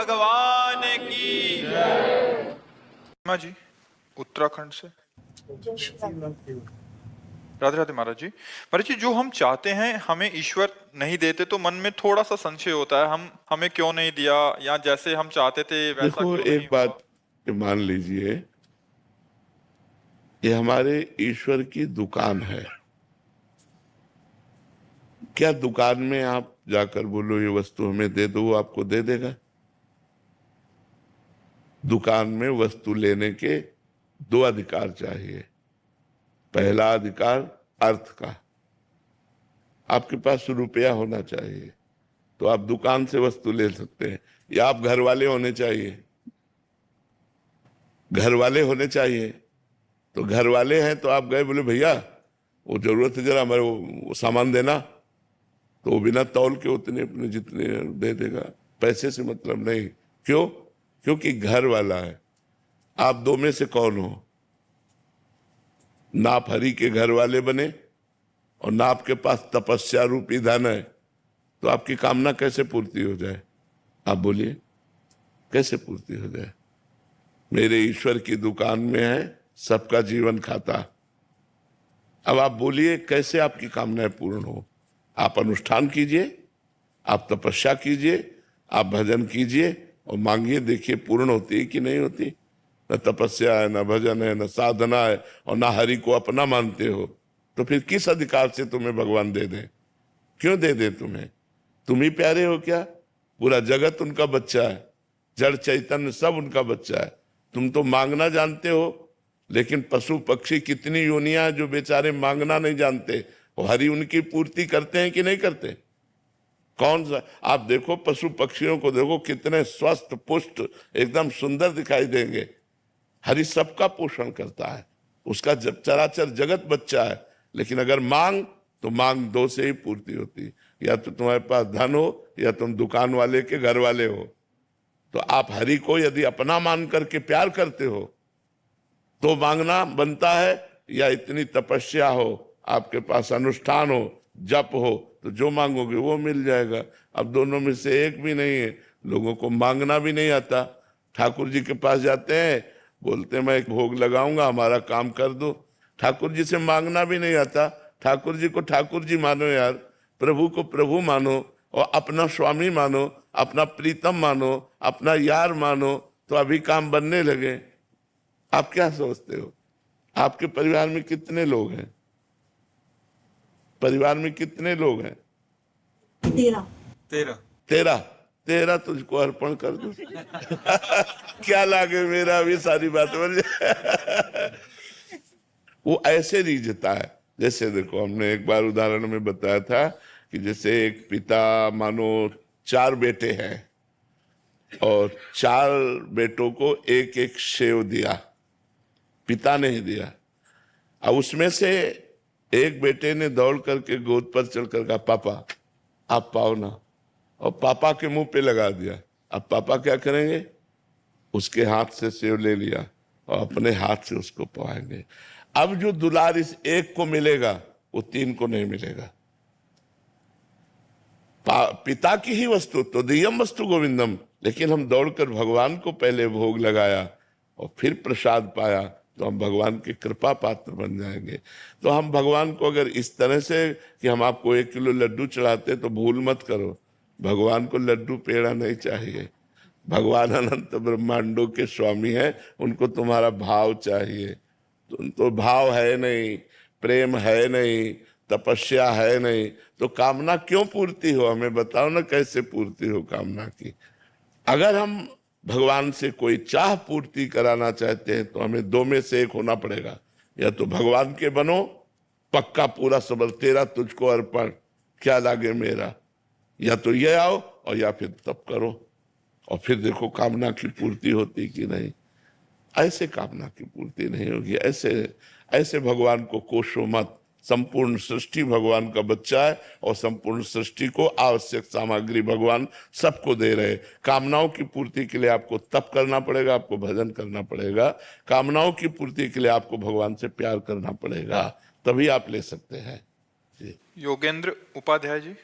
भगवान की जय। जी उत्तराखंड से। राधे राधे महाराज जी। महाराज जी, जो हम चाहते हैं हमें ईश्वर नहीं देते तो मन में थोड़ा सा संशय होता है, हमें क्यों नहीं दिया, या जैसे हम चाहते थे वैसा देखो, क्यों नहीं एक बात मान लीजिए, ये हमारे ईश्वर की दुकान है। क्या दुकान में आप जाकर बोलो ये वस्तु हमें दे दो, वो आपको दे देगा? दुकान में वस्तु लेने के दो अधिकार चाहिए। पहला अधिकार अर्थ का, आपके पास रुपया होना चाहिए तो आप दुकान से वस्तु ले सकते हैं, या आप घर वाले होने चाहिए। घर वाले होने चाहिए तो घर वाले हैं तो आप गए, बोले भैया वो जरूरत है, जरा हमारे वो सामान देना, तो वो बिना तौल के उतने अपने जितने दे देगा। पैसे से मतलब नहीं। क्यों? क्योंकि घर वाला है। आप दो में से कौन हो? ना आप हरि के घर वाले बने और ना आपके पास तपस्या रूपी धन है, तो आपकी कामना कैसे पूर्ति हो जाए? आप बोलिए, कैसे पूर्ति हो जाए? मेरे ईश्वर की दुकान में है सबका जीवन खाता। अब आप बोलिए कैसे आपकी कामनाएं पूर्ण हो? आप अनुष्ठान कीजिए, आप तपस्या कीजिए, आप भजन कीजिए और मांगिए, देखिए पूर्ण होती है कि नहीं होती। न तपस्या है, न भजन है, न साधना है, और न हरि को अपना मानते हो, तो फिर किस अधिकार से तुम्हें भगवान दे दें? क्यों दे दें तुम्हें? तुम ही प्यारे हो क्या? पूरा जगत उनका बच्चा है, जड़ चैतन्य सब उनका बच्चा है। तुम तो मांगना जानते हो, लेकिन पशु पक्षी कितनी योनियां हैं जो बेचारे मांगना नहीं जानते, और हरि उनकी पूर्ति करते हैं कि नहीं करते? कौन सा? आप देखो पशु पक्षियों को, देखो कितने स्वस्थ पुष्ट एकदम सुंदर दिखाई देंगे। हरि सबका पोषण करता है, उसका चराचर जगत बच्चा है। लेकिन अगर मांग, तो मांग दो से ही पूर्ति होती है, या तो तुम्हारे पास धन हो या तुम दुकान वाले के घर वाले हो। तो आप हरि को यदि अपना मान करके प्यार करते हो तो मांगना बनता है, या इतनी तपस्या हो, आपके पास अनुष्ठान हो, जप हो, तो जो मांगोगे वो मिल जाएगा। अब दोनों में से एक भी नहीं है। लोगों को मांगना भी नहीं आता। ठाकुर जी के पास जाते हैं, बोलते हैं मैं एक भोग लगाऊंगा, हमारा काम कर दो। ठाकुर जी से मांगना भी नहीं आता। ठाकुर जी को ठाकुर जी मानो यार, प्रभु को प्रभु मानो, और अपना स्वामी मानो, अपना प्रीतम मानो, अपना यार मानो, तो अभी काम बनने लगे। आप क्या सोचते हो? आपके परिवार में कितने लोग हैं? परिवार में कितने लोग हैं? 13। 13। 13 तुझको अर्पण कर दो। क्या लागे मेरा भी सारी बात बन जाए। वो ऐसे रीझता है। जैसे देखो, हमने एक बार उदाहरण में बताया था कि जैसे एक पिता मानो 4 बेटे हैं और 4 बेटों को एक एक सेव दिया, पिता ने ही दिया। अब उसमें से एक बेटे ने दौड़ करके गोद पर चढ़कर कहा पापा आप पाओ ना, और पापा के मुंह पे लगा दिया। अब पापा क्या करेंगे? उसके हाथ से सेव ले लिया और अपने हाथ से उसको पवाएंगे। अब जो दुलार इस एक को मिलेगा वो 3 को नहीं मिलेगा। पिता की ही वस्तु तो दियम वस्तु गोविंदम, लेकिन हम दौड़कर भगवान को पहले भोग लगाया और फिर प्रसाद पाया, तो हम भगवान की कृपा पात्र बन जाएंगे। तो हम भगवान को अगर इस तरह से कि हम आपको 1 किलो लड्डू चढ़ाते, तो भूल मत करो, भगवान को लड्डू पेड़ा नहीं चाहिए। भगवान अनंत ब्रह्मांडों के स्वामी हैं, उनको तुम्हारा भाव चाहिए। तो भाव है नहीं, प्रेम है नहीं, तपस्या है नहीं, तो कामना क्यों पूर्ति हो? हमें बताओ ना कैसे पूर्ति हो कामना की। अगर हम भगवान से कोई चाह पूर्ति कराना चाहते हैं तो हमें 2 में से एक होना पड़ेगा। या तो भगवान के बनो, पक्का पूरा सबल तेरा तुझको अर्पण, क्या लागे मेरा, या तो ये आओ, और या फिर तप करो, और फिर देखो कामना की पूर्ति होती कि नहीं। ऐसे कामना की पूर्ति नहीं होगी। ऐसे भगवान को कोसो मत। संपूर्ण सृष्टि भगवान का बच्चा है, और संपूर्ण सृष्टि को आवश्यक सामग्री भगवान सबको दे रहे। कामनाओं की पूर्ति के लिए आपको तप करना पड़ेगा, आपको भजन करना पड़ेगा। कामनाओं की पूर्ति के लिए आपको भगवान से प्यार करना पड़ेगा, तभी आप ले सकते हैं। योगेंद्र उपाध्याय जी।